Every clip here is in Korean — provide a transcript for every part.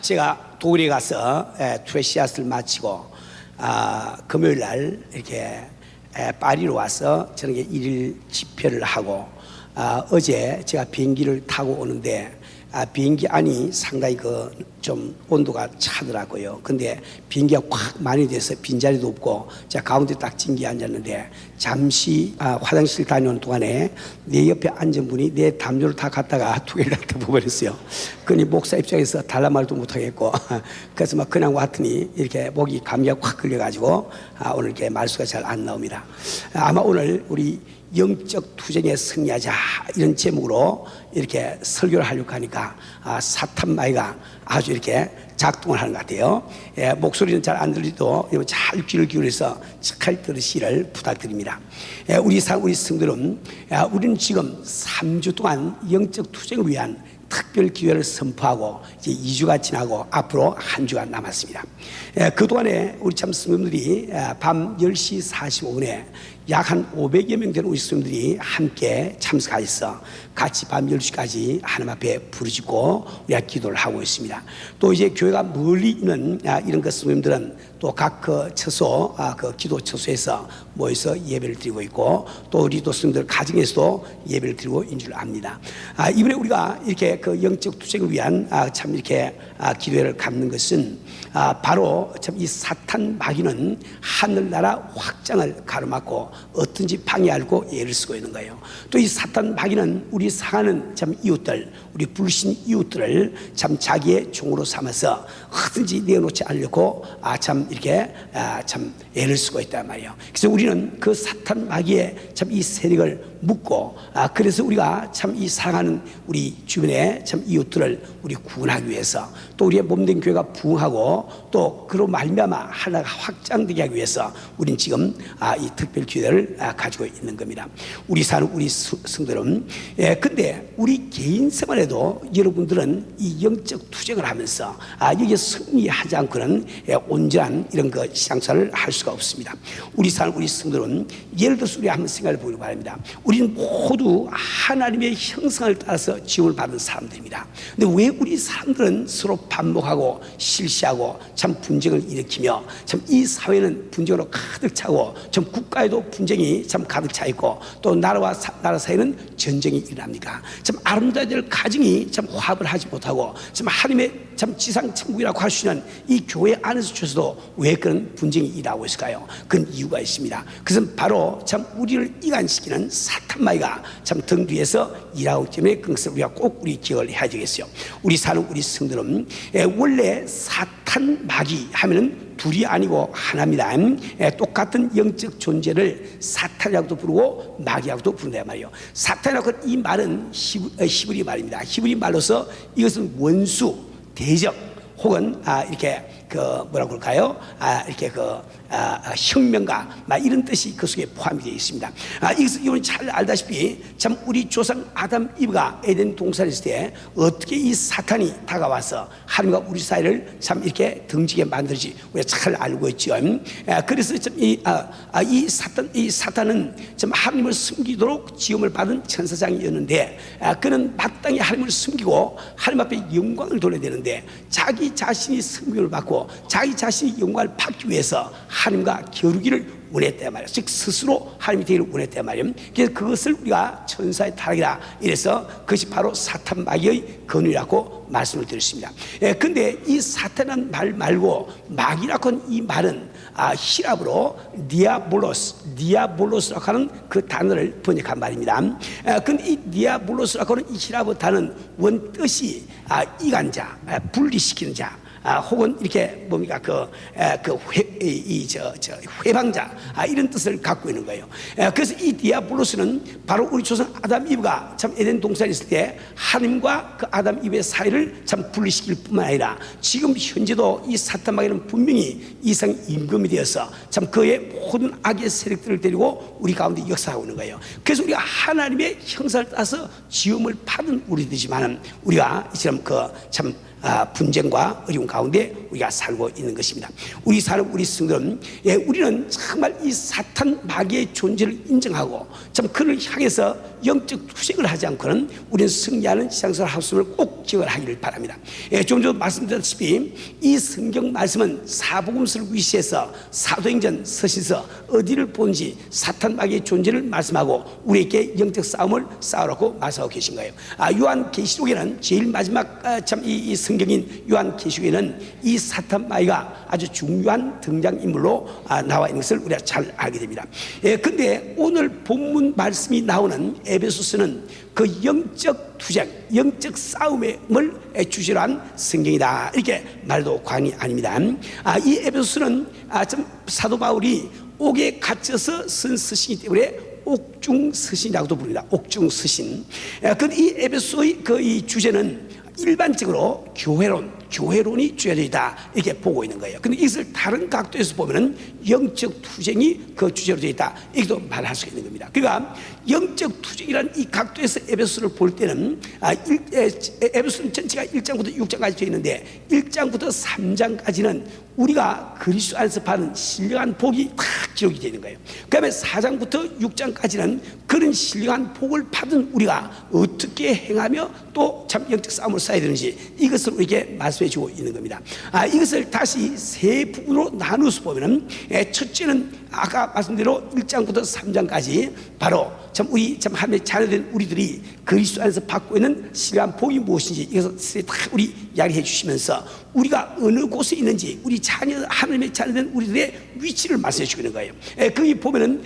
제가 독일에 가서 투회 씨앗을 마치고 금요일 날 이렇게 파리로 와서 저녁에 일일 집회를 하고 어제 제가 비행기를 타고 오는데 비행기 안이 상당히 좀 온도가 차더라고요. 근데 비행기가 확 많이 돼서 빈자리도 없고 제가 가운데 딱 찡기에 앉았는데 잠시 화장실 다녀온 동안에 내 옆에 앉은 분이 내 담요를 다 갖다가 두 개를 갖다 부어버렸어요. 그러니 목사 입장에서 달라 말도 못하겠고 그래서 막 그냥 왔더니 이렇게 목이 감기가 확 걸려가지고 오늘 이렇게 말수가 잘 안 나옵니다. 아마 오늘 우리 영적 투쟁에 승리하자 이런 제목으로 이렇게 설교를 하려고 하니까 사탄 마귀가 아주 이렇게 작동을 하는 것 같아요. 목소리는 잘 안 들리도 잘 귀를 기울여서 잘 들으시기를 부탁드립니다. 우리 성도들은 우리는 지금 3주 동안 영적 투쟁을 위한 특별 기회를 선포하고 이제 2주가 지나고 앞으로 한 주가 남았습니다. 그동안에 우리 참 성도들이 밤 10시 45분에 약 한 500여 명 되는 우리 성도들이 함께 참석하셔서 같이 밤 10시까지 하나님 앞에 부르짖고 우리가 기도를 하고 있습니다. 또 이제 교회가 멀리 있는 이런 성도님들은 또 각 처소, 기도 처소에서 모여서 예배를 드리고 있고 또 우리 또 성도들 가정에서도 예배를 드리고 있는 줄 압니다. 이번에 우리가 이렇게 영적 투쟁을 위한 참 이렇게 기도회를 갖는 것은 바로 참 이 사탄 마귀는 하늘나라 확장을 가로막고 어떤지 방해하고 애를 쓰고 있는 거예요. 또 이 사탄 마귀는 우리 사랑하는 참 이웃들, 우리 불신 이웃들을 참 자기의 종으로 삼아서 어떤지 내어놓지 않으려고 참 이렇게 참 애를 쓰고 있단 말이에요. 그래서 우리는 그 사탄 마귀의 참 이 세력을 묻고 그래서 우리가 참 이 사랑하는 우리 주변의 참 이웃들을 우리 구원하기 위해서 또 우리의 몸된 교회가 부흥하고 또 그로 말미암아 하나가 확장되게 하기 위해서 우리는 지금 이 특별 기회를 가지고 있는 겁니다. 우리 사는 우리 성도들은 근데 우리 개인 생활에도 여러분들은 이 영적 투쟁을 하면서 여기에 승리하지 않고는 온전한 이런 신앙생활을 할 수가 없습니다. 우리 사는 우리 성도들은 예를 들어서 우리 한번 생각해 보기 바랍니다. 우리는 모두 하나님의 형상을 따라서 지음을 받은 사람들입니다. 근데 왜 우리 사람들은 서로 반목하고 실시하고 참 분쟁을 일으키며 참 이 사회는 분쟁으로 가득 차고 참 국가에도 분쟁이 참 가득 차 있고 또 나라와 나라 사이에는 전쟁이 일어납니까? 참 아름다워야 될 가정이 참 화합을 하지 못하고 참 하나님의 참 지상 천국이라고 할 수 있는 이 교회 안에서 주셔도 왜 그런 분쟁이 일어나고 있을까요? 그런 이유가 있습니다. 그것은 바로 참 우리를 이간시키는 사탄 마귀가 참 등 뒤에서 일하기 때문에 그것을 우리가 꼭 우리 기억을 해야 되겠어요. 우리 사는 우리 성들은 원래 사탄 마귀 하면은 둘이 아니고 하나입니다. 똑같은 영적 존재를 사탄이라고도 부르고 마귀라고도 부른다 말이에요. 사탄이라고 이 말은 히브리 말입니다. 히브리 말로서 이것은 원수, 대적 혹은 이렇게 뭐라고 그럴까요? 이렇게 혁명가 이런 뜻이 그 속에 포함이 되어 있습니다. 이건 잘 알다시피 참 우리 조상 아담 이브가 에덴 동산에 있을 때 어떻게 이 사탄이 다가와서 하나님과 우리 사이를 참 이렇게 등지게 만들지 우리가 잘 알고 있죠. 그래서 참 이 사탄은 참 하나님을 숨기도록 지음을 받은 천사장이었는데 그는 마땅히 하나님을 숨기고 하나님 앞에 영광을 돌려야 되는데 자기 자신이 섬김을 받고 자기 자신이 영광을 받기 위해서 하나님과 겨루기를 원했단 말이에요. 즉 스스로 하나님이 되기를 원했단 말이에요. 그래서 그것을 우리가 천사의 타락이라 이래서 그것이 바로 사탄 마귀의 근원이라고 말씀을 드렸습니다. 근데 이 사탄이라는 말 말고 마귀라고 하는 이 말은 히랍어로 디아볼로스라고 하는 그 단어를 번역한 말입니다. 근데 이 디아볼로스라고 하는 이 히랍어 단어는 원 뜻이 이간자, 분리시키는 자 혹은 이렇게 뭡니까 회방자 이런 뜻을 갖고 있는 거예요. 그래서 이 디아블로스는 바로 우리 조상 아담 이브가 참 에덴 동산에 있을 때 하나님과 그 아담 이브의 사이를 참 분리시킬 뿐만 아니라 지금 현재도 이 사탄 마귀는 분명히 이상 임금이 되어서 참 그의 모든 악의 세력들을 데리고 우리 가운데 역사하고 있는 거예요. 그래서 우리가 하나님의 형상을 따서 지음을 받은 우리들이지만 우리가 이처럼 참 분쟁과 어려움 가운데 우리가 살고 있는 것입니다. 우리 사는 우리 성도는 우리는 정말 이 사탄 마귀의 존재를 인정하고 참 그를 향해서 영적 투쟁을 하지 않고는 우리는 승리하는 신앙생활을 할 수 있음을 꼭 기억을 하기를 바랍니다. 좀 전에 말씀드렸다시피 이 성경 말씀은 사복음서를 위시해서 사도행전, 서신서 어디를 보는지 사탄 마귀의 존재를 말씀하고 우리에게 영적 싸움을 싸우라고 말씀하고 계신 거예요. 요한계시록에는 제일 마지막 참 이 성경인 요한계시록에는 이 사탄 마귀가 아주 중요한 등장인물로 나와 있는 것을 우리가 잘 알게 됩니다. 근데 오늘 본문 말씀이 나오는 에베소서는 그 영적 투쟁, 영적 싸움을 주제로 한 성경이다, 이렇게 말도 과언이 아닙니다. 이 에베소서는 좀 사도 바울이 옥에 갇혀서 쓴 서신이기 때문에 옥중서신이라고도 부릅니다. 옥중서신. 근데 이 에베소의 이 주제는 일반적으로 교회론이 주어져 있다, 이렇게 보고 있는 거예요. 근데 이것을 다른 각도에서 보면은 영적 투쟁이 그 주제로 되어 있다, 이것도 말할 수 있는 겁니다. 그러니까 영적 투쟁이라는 이 각도에서 에베소를 볼 때는 에베소는 전체가 1장부터 6장까지 되어 있는데 1장부터 3장까지는 우리가 그리스도 안에서 받은 신령한 복이 다 기록이 되어 있는 거예요. 그 다음에 4장부터 6장까지는 그런 신령한 복을 받은 우리가 어떻게 행하며 또 참 영적 싸움을 쌓아야 되는지 이것을 우리에게 말씀해 주고 있는 겁니다. 이것을 다시 세 부분으로 나누어서 보면은 첫째는 아까 말씀대로 1장부터 3장까지 바로 참 우리 참 하나님의 자녀된 우리들이 그리스도 안에서 받고 있는 신령한 복이 무엇인지 이것을 다 우리 이야기해 주시면서 우리가 어느 곳에 있는지 우리 하나님의 자녀된 우리들의 위치를 말씀해 주고 있는 거예요. 거기 보면은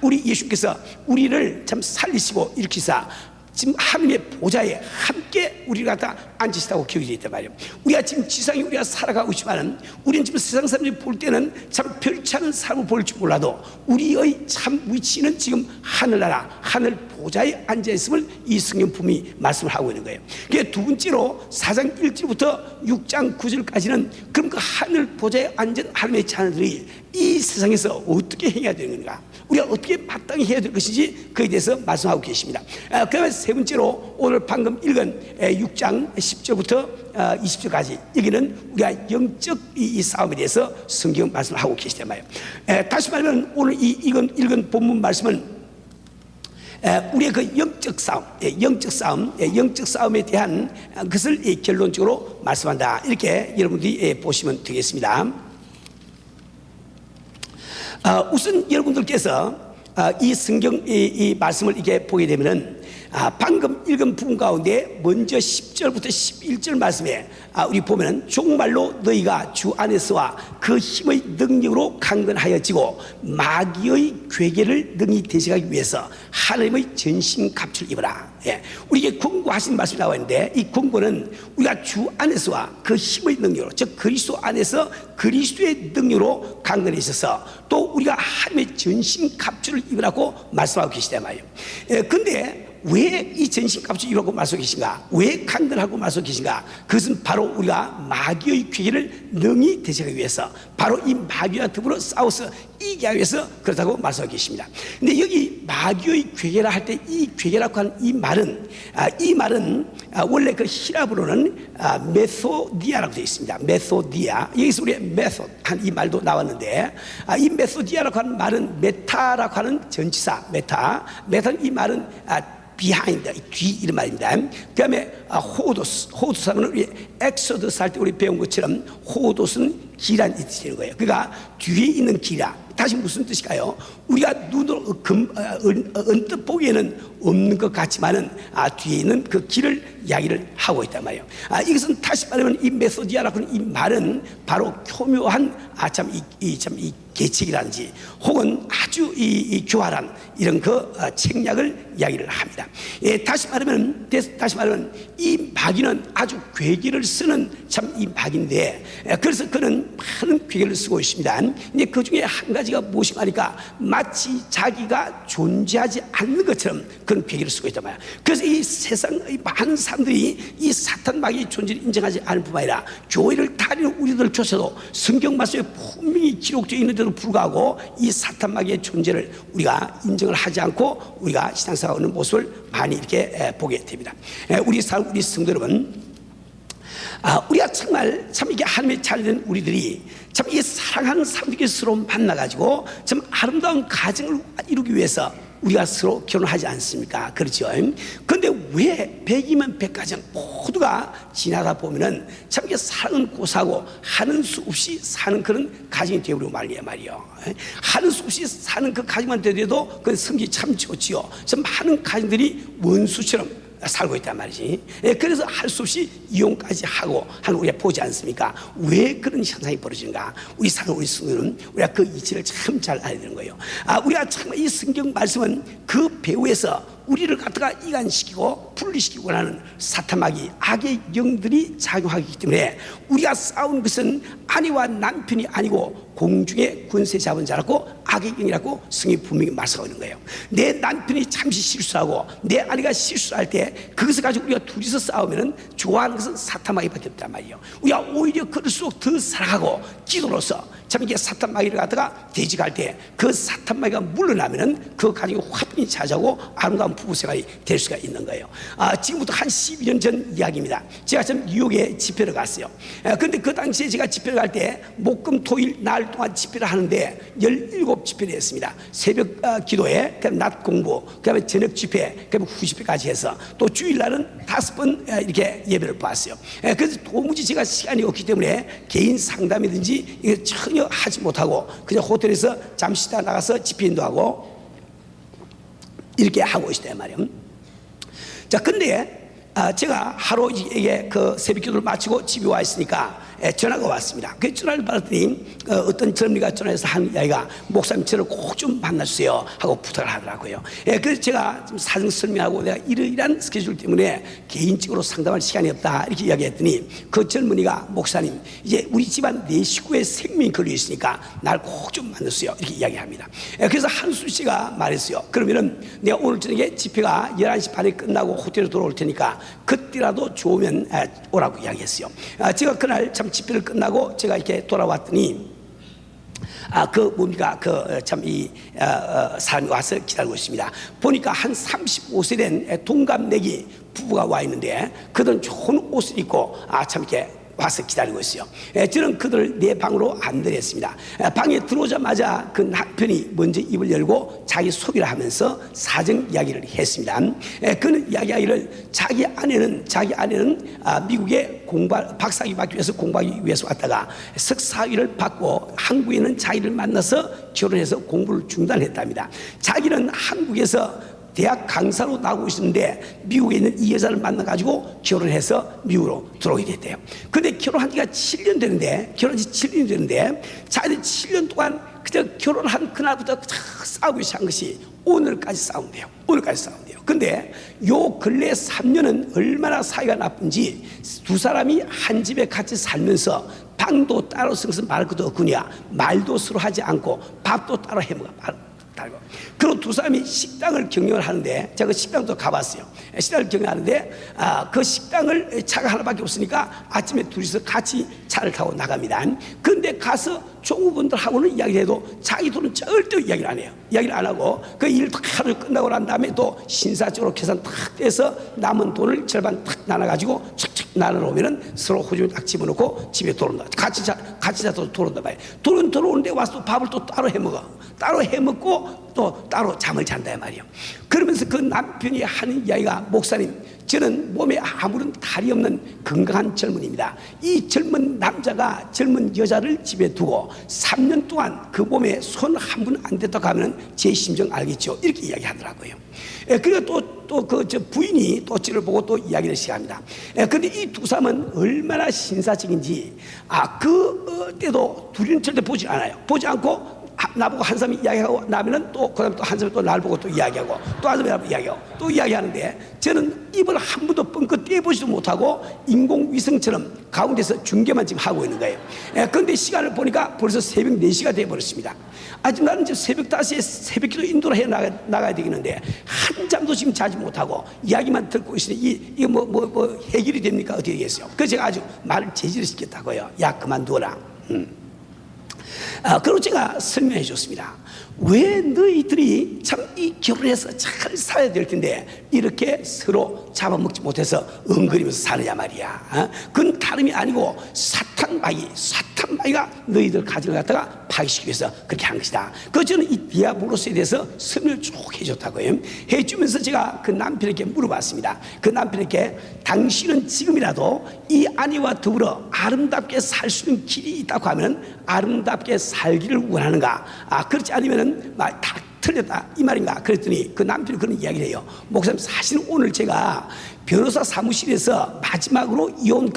우리 예수께서 우리를 참 살리시고 일으키사 지금 하나님의 보좌에 함께 우리가 다 앉으시다고 기록이 되어 있단 말이에요. 우리가 지금 지상에 우리가 살아가고 있지만은 우리는 지금 세상 사람들이 볼 때는 참 별치 않은 삶을 볼지 몰라도 우리의 참 위치는 지금 하늘나라 하늘 보좌에 앉아있음을 이 성경품이 말씀을 하고 있는 거예요. 그게 두 번째로 4장 1절부터 6장 9절까지는 그럼 그 하늘 보좌에 앉은 하나님의 자녀들이 이 세상에서 어떻게 행해야 되는 건가, 우리가 어떻게 마땅히 해야 될 것인지 그에 대해서 말씀하고 계십니다. 그 다음에 세 번째로 오늘 방금 읽은 6장 10절부터 20절까지 여기는 우리가 영적 이 싸움에 대해서 성경 말씀을 하고 계시단 말이에요. 다시 말하면 오늘 이 읽은 본문 말씀은 우리의 그 영적 싸움, 영적 싸움에 대한 것을 결론적으로 말씀한다, 이렇게 여러분들이 보시면 되겠습니다. 우선 여러분들께서 이 성경 이 말씀을 이렇게 보게 되면은 방금 읽은 부분 가운데 먼저 10절부터 11절 말씀에 우리 보면은 정말로 너희가 주 안에서와 그 힘의 능력으로 강건하여지고 마귀의 괴계를 능히 대적하기 위해서 하나님의 전신갑주를 입어라. 우리에게 권고하신 말씀이 나와 있는데 이 권고는 우리가 주 안에서와 그 힘의 능력으로, 즉 그리스도 안에서 그리스도의 능력으로 강건해져서 또 우리가 하나님의 전신갑주를 입으라고 말씀하고 계시단 말이에요. 근데 왜 이 전신갑주 입으라고 말씀하고 계신가, 왜 강건하고 말씀하고 계신가, 그것은 바로 우리가 마귀의 괴계를 능히 대적하기 위해서, 바로 이 마귀와 더불어 싸워서 이기하기 위해서 그렇다고 말씀하고 계십니다. 근데 여기 마귀의 괴계라 할 때 이 괴계라고 하는 이 말은 원래 그 히라브로는 메소디아라고 되어 있습니다. 메소디아, 여기서 우리의 메소 한 이 말도 나왔는데 이 메소디아라고 하는 말은 메타라고 하는 전치사, 메타는 이 말은 비하인드, 뒤 이런 말입니다. 그 다음에 호도스 하면 우리 엑소더스 할 때 우리 배운 것처럼 호도스는 길이라는 뜻이 되는 거예요. 그러니까 뒤에 있는 길이라, 다시 무슨 뜻일까요? 우리가 눈으로 언뜻 보기에는 없는 것 같지만은 뒤에 있는 그 길을 이야기를 하고 있단 말이에요. 이것은 다시 말하면 이 메소디아라고 하는 이 말은 바로 교묘한 이 계책이라든지 혹은 아주 이 교활한 이런 그 책략을 이야기를 합니다. 다시 말하면 이 마귀는 아주 괴계를 쓰는 참 이 마귀인데, 그래서 그는 많은 괴계를 쓰고 있습니다. 근데 그 중에 한 가지가 무엇인가 하니까 마치 자기가 존재하지 않는 것처럼 그런 괴계를 쓰고 있단 말이야. 그래서 이 세상의 많은 사람들이 이 사탄 마귀의 존재를 인정하지 않을 뿐만 아니라 교회를 다니는 우리들조차도 성경 말씀에 분명히 기록되어 있는데도 불구하고 이 사탄 마귀의 존재를 우리가 인정을 하지 않고 우리가 신앙생활하는 모습을 많이 이렇게 보게 됩니다. 우리 성도 여러분, 우리가 정말 참 이게 하나님의 자녀된 우리들이 참 이게 사랑하는 사람들끼리 서로 만나가지고 참 아름다운 가정을 이루기 위해서 우리가 서로 결혼하지 않습니까? 그렇죠? 그런데 왜 100이면 100가정 모두가 지나다 보면은 참 이게 사랑은 고사하고 하는 수 없이 사는 그런 가정이 되어버리고 말이에요. 하는 수 없이 사는 그 가정만 되더라도 그 성격이 참 좋지요. 참 많은 가정들이 원수처럼 살고 있단 말이지. 그래서 할 수 없이 이혼까지 하고 하는 우리가 보지 않습니까? 왜 그런 현상이 벌어지는가? 우리 사는 우리 성도는 우리가 그 이치를 참 잘 알아야 되는 거예요. 우리가 정말 이 성경 말씀은 그 배후에서 우리를 갖다가 이간시키고 분리시키고 하는 사탄마귀 악의 영들이 작용하기 때문에 우리가 싸우는 것은 아내와 남편이 아니고 공중의 권세 잡은 자라고 악의 영이라고 성경이 분명히 말씀하고 있는 거예요. 내 남편이 잠시 실수하고 내 아내가 실수할 때 그것을 가지고 우리가 둘이서 싸우면은 좋아하는 것은 사탄마귀밖에 없단 말이에요. 우리가 오히려 그럴수록 더 사랑하고 기도로서 참 이게 사탄마귀를 갖다가 대적할 때 그 사탄마귀가 물러나면은 그 가정이 화평이 찾아오고 아름다운 부부생활이 될 수가 있는 거예요. 지금부터 한 12년 전 이야기입니다. 제가 좀 뉴욕에 집회를 갔어요. 그런데 그 당시에 제가 집회를 갈 때 목금 토일 날 동안 집회를 하는데 17집회를 했습니다. 새벽 기도회, 그다음에 낮 공부, 그다음에 저녁 집회, 그다음에 후집회까지 해서 또 주일날은 5번 이렇게 예배를 봤어요. 그래서 도무지 제가 시간이 없기 때문에 개인 상담이든지 이거 전혀 하지 못하고 그냥 호텔에서 잠시 쉬다 나가서 집회 인도하고 이렇게 하고 있었단 말이에요. 자, 근데 제가 하루 이게 그 새벽 기도를 마치고 집에 와 있으니까 전화가 왔습니다. 그 전화를 받았더니 어떤 젊은이가 전화해서 한 이야기가 목사님 저를 꼭 좀 만나주세요 하고 부탁을 하더라고요. 그래서 제가 좀 사정 설명하고 내가 이러이러한 스케줄 때문에 개인적으로 상담할 시간이 없다 이렇게 이야기했더니 그 젊은이가 목사님 이제 우리 집안 내 식구의 생명이 걸려 있으니까 날 꼭 좀 만나주세요 이렇게 이야기합니다. 그래서 한수 씨가 말했어요. 그러면은 내가 오늘 저녁에 집회가 11시 반에 끝나고 호텔로 돌아올 테니까 그때라도 좋으면 오라고 이야기했어요. 제가 그날 참 집회를 끝나고 제가 이렇게 돌아왔더니 사람이 와서 기다리고 있습니다. 보니까 한 35세 된 동갑내기 부부가 와 있는데 그들은 좋은 옷을 입고 참 이렇게 와서 기다리고 있어요. 저는 그들을 내 방으로 안내했습니다. 방에 들어오자마자 그 남편이 먼저 입을 열고 자기 소개를 하면서 사정 이야기를 했습니다. 그는 이야기하기를 자기 아내는 미국에 박사학위 받기 위해서 공부하기 위해서 왔다가 석사학위를 받고 한국에는 자기를 만나서 결혼해서 공부를 중단했답니다. 자기는 한국에서 대학 강사로 나오고 있었는데 미국에 있는 이 여자를 만나가지고 결혼해서 미국으로 들어오게 됐대요. 근데 결혼한 지가 7년 되는데 자기들 7년 동안 그저 결혼한 그날부터 싸우기 시작한 것이 오늘까지 싸운대요. 근데 요 근래 3년은 얼마나 사이가 나쁜지 두 사람이 한 집에 같이 살면서 방도 따로 쓰면서 말 것도 없구냐 말도 서로 하지 않고 밥도 따로 해먹어 그리고 두 사람이 식당을 경영을 하는데 제가 그 식당도 가봤어요. 식당을 경영하는데 그 식당을 차가 하나밖에 없으니까 아침에 둘이서 같이 차를 타고 나갑니다. 그런데 가서 종업원들하고는 이야기를 해도 자기 돈은 절대 이야기를 안 해요. 이야기를 안 하고 그 일 하루 끝나고 난 다음에 또 신사적으로 계산 탁 떼서 남은 돈을 절반 탁 나눠가지고 척척 나눠놓으면 서로 호주를 딱 집어넣고 집에 돌아온다. 같이 자도 돌아온다 봐요. 돈은 들어오는데 와서 또 밥을 또 따로 해먹고 또 따로 잠을 잔다 말이에요. 그러면서 그 남편이 하는 이야기가 목사님 저는 몸에 아무런 탈이 없는 건강한 젊은입니다. 이 젊은 남자가 젊은 여자를 집에 두고 3년 동안 그 몸에 손 한 분 안 댔다고 하면 제 심정 알겠죠 이렇게 이야기하더라고요. 그리고 또 그 부인이 또 저를 보고 또 이야기를 시작합니다. 그런데 이 두 사람은 얼마나 신사적인지 그때도 둘이는 절대 보지 않아요. 보지 않고 나보고 한 사람이 이야기하고 나면은 또 그 다음에 또 한 사람이 또 날 보고 또 이야기하고 또 한 사람이 이야기하고 또 이야기하는데 저는 입을 한 번도 뻥끗 떼보지도 못하고 인공위성처럼 가운데서 중계만 지금 하고 있는 거예요. 그런데 시간을 보니까 벌써 새벽 4시가 되어버렸습니다. 아직 나는 이제 새벽 5시에 새벽기도 인도를 해 나가야 되겠는데 한잠도 지금 자지 못하고 이야기만 듣고 있으니 이게 뭐 해결이 됩니까? 어떻게 되겠어요? 그래서 제가 아주 말을 제지를 시켰다고요. 야 그만두어라. 그리고 제가 설명해 줬습니다. 왜 너희들이 참 이 결혼해서 잘 살아야 될 텐데 이렇게 서로 잡아먹지 못해서 엉거리면서 사느냐 말이야. 그건 다름이 아니고 사탄마귀가 너희들 가정을 갖다가 파괴시키기 위해서 그렇게 한 것이다. 그래서 저는 이 디아블로스에 대해서 설명을 쭉 해줬다고요. 해주면서 제가 그 남편에게 물어봤습니다. 그 남편에게 당신은 지금이라도 이 아내와 더불어 아름답게 살 수 있는 길이 있다고 하면 아름답게 살기를 원하는가? 그렇지 않으면 다 틀렸다 이 말인가? 그랬더니 그 남편이 그런 이야기를 해요. 목사님, 사실 오늘 제가 변호사 사무실에서 마지막으로 이혼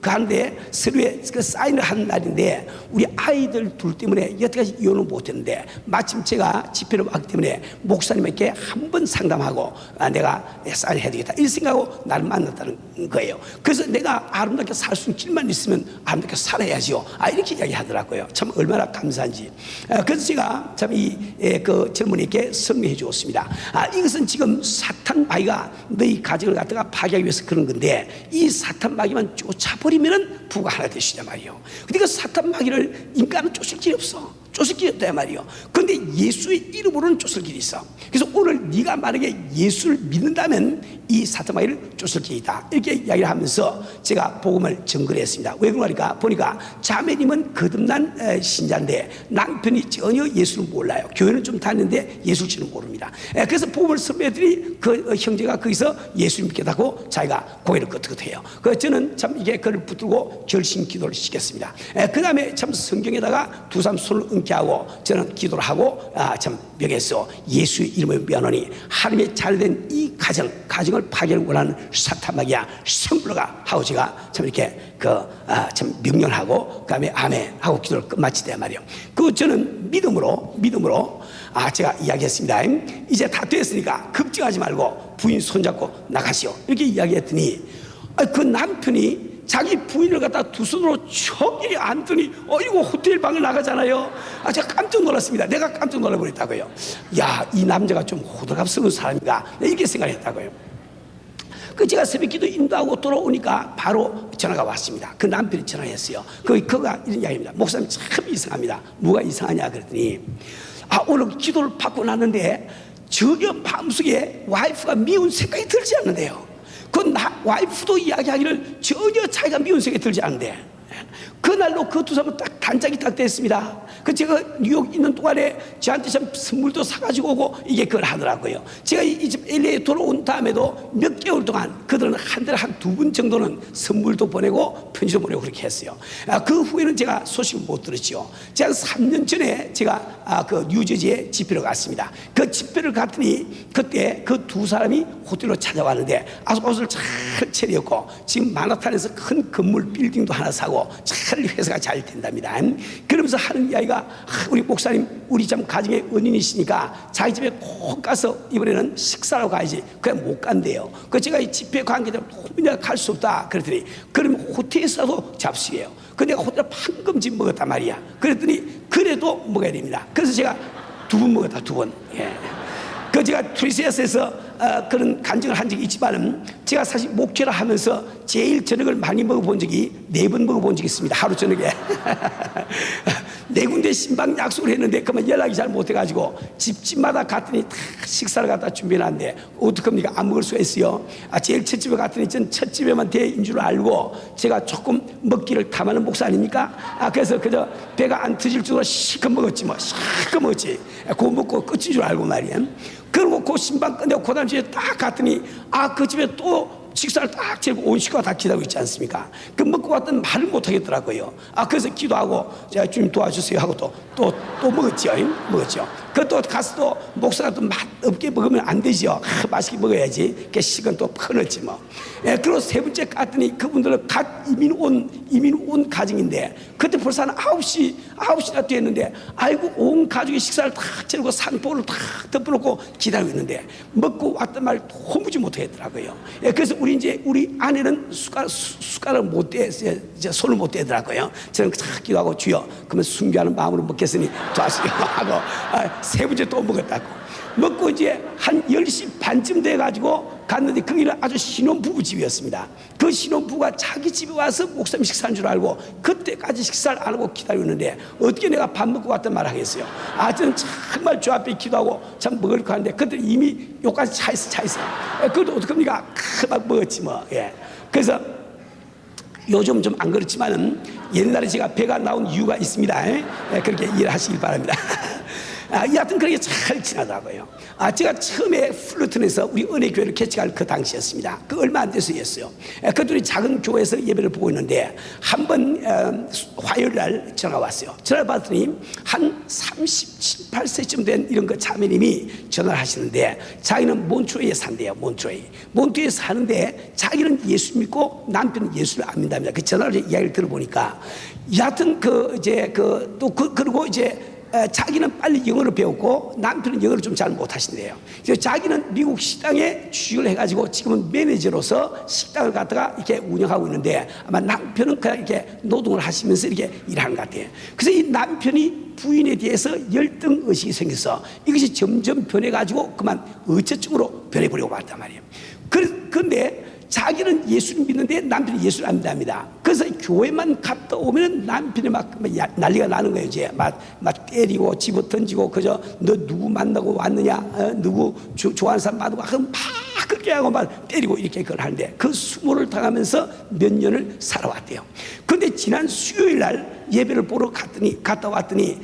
하는데 서류에 그 사인을 하는 날인데 우리 아이들 둘 때문에 여태까지 이혼을 못했는데 마침 제가 집회를 왔기 때문에 목사님에게 한번 상담하고 내가 사인을 해야 되겠다 이 생각하고 나를 만났다는 거예요. 그래서 내가 아름답게 살 수 있는 길만 있으면 아름답게 살아야지요. 이렇게 이야기하더라고요. 참 얼마나 감사한지. 그래서 제가 참 그 젊은이에게 설명해 주었습니다. 이것은 지금 사탄 마귀가 너희 가정을 갖다가 파괴하기 위해서 그런 건데 이 사탄 마귀만 쫓아버리면은 부가 하나 되시단 말이에요. 그러니까 사탄 마귀를 인간은 쫓을 길이 없어. 쫓을 길이 없단 말이에요. 그런데 예수의 이름으로는 쫓을 길이 있어. 그래서 오늘 네가 만약에 예수를 믿는다면 이 사탄 마귀를 쫓을 길이 있다 이렇게 이야기를 하면서 제가 복음을 전거를 했습니다. 왜 그러니까 보니까 자매님은 거듭난 신자인데 남편이 전혀 예수를 몰라요. 교회는 좀 다녔는데 예수를 모릅니다. 그래서 복음을 설명해드리 그 형제가 거기서 예수를 믿겠다고 자기가 고개를 끄덕끄덕해요. 그래서 저는 참 이게 그를 붙들고 결심 기도를 시켰습니다. 그 다음에 참 성경에다가 두 사람 손을 얹게 하고 저는 기도를 하고 참 벽에서 예수의 이름을 면하니 하나님의 잘된 이 가정을 파괴를 원하는 사탄 마귀야 성불러가 하고 제가 참 이렇게 참 명령하고 그다음에 아멘 하고 기도를 끝마치대 말이에요. 그 저는 믿음으로 제가 이야기했습니다. 이제 다 됐으니까 걱정하지 말고 부인 손잡고 나가시오 이렇게 이야기했더니 그 남편이 자기 부인을 갖다 두 손으로 척이리 안더니 이거 호텔 방을 나가잖아요. 제가 깜짝 놀랐습니다. 내가 깜짝 놀라버렸다고요. 야, 이 남자가 좀 호들갑스러운 사람인가 이렇게 생각했다고요. 그 제가 새벽 기도 인도하고 돌아오니까 바로 전화가 왔습니다. 그 남편이 전화했어요. 그가 이런 이야기입니다. 목사님 참 이상합니다. 뭐가 이상하냐 그랬더니 오늘 기도를 받고 났는데 전혀 마음속에 와이프가 미운 생각이 들지 않는데요. 와이프도 이야기하기를 전혀 자기가 미운 생각이 들지 않는데 그날로 그 두 사람은 딱 단짝이 딱 됐습니다. 제가 뉴욕 있는 동안에 저한테 참 선물도 사가지고 오고 이게 그걸 하더라고요. 제가 이 집 LA에 돌아온 다음에도 몇 개월 동안 그들은 한 달에 한 두 번 정도는 선물도 보내고 편지도 보내고 그렇게 했어요. 그 후에는 제가 소식을 못 들었죠. 제가 3년 전에 제가 그 뉴저지에 집회를 갔습니다. 그 집회를 갔더니 그때 그 두 사람이 호텔로 찾아왔는데 옷을 잘 차렸고 지금 만하탄에서 큰 건물 빌딩도 하나 사고 잘 회사가 잘 된답니다. 그러면서 하는 이야기가 우리 목사님 우리 참 가정의 은인이시니까 자기 집에 꼭 가서 이번에는 식사하러 가야지. 그냥 못 간대요. 제가 이 집회 관계자로 내가 갈 수 없다 그랬더니 그러면 호텔에서도 잡수게요. 내가 호텔에 방금 집 먹었단 말이야. 그랬더니 그래도 먹어야 됩니다. 그래서 제가 두 번 먹었다 두 번. 제가 트리시아스에서 그런 간증을 한 적이 있지만은 제가 사실 목회를 하면서 제일 저녁을 많이 먹어본 적이 4번 먹어본 적이 있습니다. 하루 저녁에 4군데 신방 약속을 했는데 그만 연락이 잘 못해가지고 집마다 갔더니 다 식사를 갖다 준비해놨는데 어떡합니까? 안 먹을 수가 있어요. 제일 첫 집에 갔더니 전 첫 집에만 대인 줄 알고 제가 조금 먹기를 탐하는 목사 아닙니까? 그래서 그저 배가 안 터질 정도로 실컷 먹었지 실컷 먹었지. 그거 먹고 끝인 줄 알고 말이야. 그리고 그 신방 끝내고 그 다음 집에 딱 갔더니 그 집에 또 식사를 딱 채우고 온 식구가 다 기다리고 있지 않습니까? 먹고 왔더니 말을 못 하겠더라고요. 그래서 기도하고 제가 주님 도와주세요 하고 또 먹었죠. 그또 가서 또 목사가 또 맛없게 먹으면 안 되죠. 맛있게 먹어야지. 식은 또 퍼넣지 뭐. 그리고 세 번째 갔더니 그분들은 갓 이민 온 가정인데 그때 벌써 한 9시나 됐는데 아이고 온 가족이 식사를 다 채우고 상포를 다 덮어놓고 기다리고 있는데 먹고 왔단 말 도무지 못하겠더라고요. 그래서 우리 아내는 숟가락을 못 대, 손을 못 대더라고요. 저는 기도하고 주여 그러면 순교하는 마음으로 먹겠으니 도와주세요 하고 세 번째 또 먹었다고. 먹고 이제 한 10시 반쯤 돼가지고 갔는데 거기는 아주 신혼부부 집이었습니다. 그 신혼부부가 자기 집에 와서 목사님 식사한 줄 알고 그때까지 식사를 안 하고 기다리고 있는데 어떻게 내가 밥 먹고 왔단 말 하겠어요. 저는 정말 주 앞에 기도하고 참 먹을 거 하는데 그때 이미 요까지 차 있어요. 그것도 어떡합니까? 막 먹었지 뭐. 예. 그래서 요즘 좀 안 그렇지만은 옛날에 제가 배가 나온 이유가 있습니다. 예? 그렇게 이해하시길 바랍니다. 여하튼 그렇게 잘 지나더라고요. 제가 처음에 플루턴에서 우리 은혜교회를 개척할 그 당시였습니다. 그 얼마 안 돼서였어요. 그들이 작은 교회에서 예배를 보고 있는데 한 번 화요일 날 전화가 왔어요. 전화를 받더니 한 37, 8세쯤 된 이런 그 자매님이 전화를 하시는데 자기는 몬트레이에 산대요. 몬트레이에 사는데 자기는 예수 믿고 남편은 예수를 안 믿답니다. 그 전화를 이야기를 들어보니까 여하튼 그리고 이제 자기는 빨리 영어를 배웠고 남편은 영어를 좀 잘 못하신대요. 그래서 자기는 미국 식당에 취직을 해가지고 지금은 매니저로서 식당을 갖다가 이렇게 운영하고 있는데 아마 남편은 그냥 이렇게 노동을 하시면서 이렇게 일하는 것 같아요. 그래서 이 남편이 부인에 대해서 열등 의식이 생겨서 이것이 점점 변해가지고 그만 의처증으로 변해버리고 말단 말이에요. 그런데 자기는 예수를 믿는데 남편이 예수를 안 믿답니다. 그래서 교회만 갔다 오면 남편이 막 난리가 나는 거예요. 이제 막 때리고 집어 던지고 그저 너 누구 만나고 왔느냐, 누구 좋아하는 사람 만나고 막 그렇게 하고 막 때리고 이렇게 그걸 하는데 그 수모를 당하면서 몇 년을 살아왔대요. 그런데 지난 수요일 날 예배를 보러 갔다 왔더니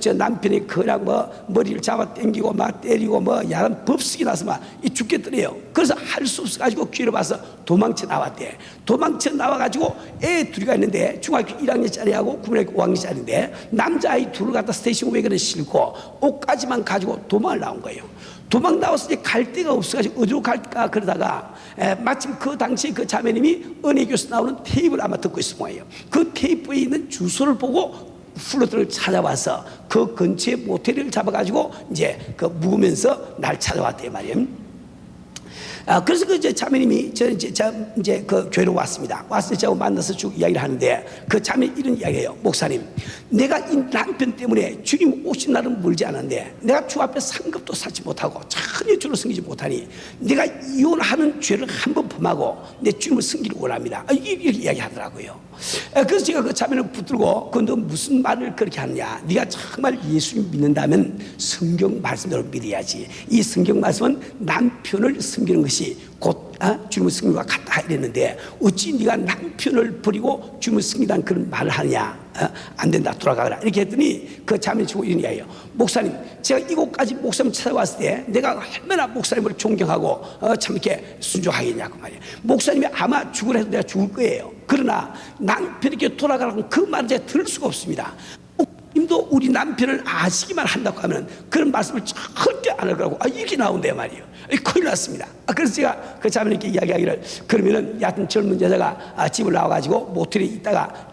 저 남편이 그냥 머리를 잡아 당기고 막 때리고 야단 법석이 나서 막 죽겠더래요. 그래서 할 수 없어가지고 귀를 봐서 도망쳐 나왔대. 도망쳐 나와가지고 애 둘이가 있는데 중학교 1학년짜리하고 국민학교 5학년짜리인데 남자아이 둘을 갖다 스테이션 웨건에 싣고 옷까지만 가지고 도망을 나온 거예요. 도망 나와서 이제 갈 데가 없어가지고 어디로 갈까 그러다가 마침 그 당시에 그 자매님이 은혜교에서 나오는 테이프를 아마 듣고 있을 거예요. 그 테이프에 있는 주소를 보고 플루트를 찾아와서 그 근처에 모텔을 잡아가지고 이제 그 묵으면서 날 찾아왔대 말이에요. 그래서 그 자매님이 이제 그 교회로 왔습니다. 왔을 때 제가 만나서 쭉 이야기를 하는데 그 자매 이런 이야기예요. 목사님, 내가 이 남편 때문에 주님 오신 날은 멀지 않은데 내가 주 앞에 상급도 쌓지 못하고 전혀 주를 섬기지 못하니 내가 이혼하는 죄를 한 번 범하고 내 주님을 섬기를 원합니다. 이렇게 이야기하더라고요. 그래서 제가 그 자매를 붙들고 너 무슨 말을 그렇게 하느냐, 네가 정말 예수님 믿는다면 성경 말씀대로 믿어야지. 이 성경 말씀은 남편을 섬기는 것이 곧 주님을 섬기는 것과 같다 이랬는데 어찌 네가 남편을 버리고 주님을 섬기다는 그런 말을 하느냐. 안 된다, 돌아가거라 이렇게 했더니 그 자매를 주고 이런 이야기예요. 목사님, 제가 이곳까지 목사님 찾아왔을 때 내가 얼마나 목사님을 존경하고 참 이렇게 순종하겠냐고 말이에요. 목사님이 아마 죽으라 해도 내가 죽을 거예요. 그러나 남편에게 돌아가라고 그 말을 제가 들을 수가 없습니다. 님도 우리 남편을 아시기만 한다고 하면 그런 말씀을 절대 안 할 거라고 이렇게 나온대요 말이에요. 큰일 났습니다. 그래서 제가 그 자매님께 이야기하기를 그러면은 여하튼 젊은 여자가 집을 나와가지고 모텔에 있다가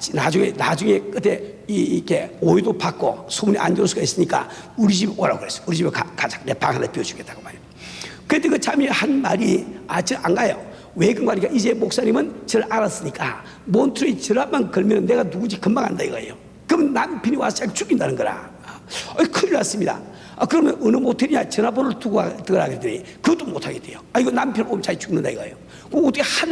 나중에 끝에 이렇게 오해도 받고 소문이 안 좋을 수가 있으니까 우리 집에 오라고 그랬어요. 우리 집에 가자. 내 방 하나 비워주겠다고 말이에요. 그때 그 자매가 한 말이 저 안 가요. 왜 그런가 하니까 이제 목사님은 저를 알았으니까 몬트레이 전화만 걸면 내가 누구지 금방 안다 이거예요. 그럼 남편이 와서 자기 죽인다는 거라. 큰일 났습니다. 그러면 어느 모텔이냐 전화번호를 두고 들어가라 그랬더니 그것도 못하겠대요. 이거 남편 오면 자기 죽는다 이거예요. 어떻게 할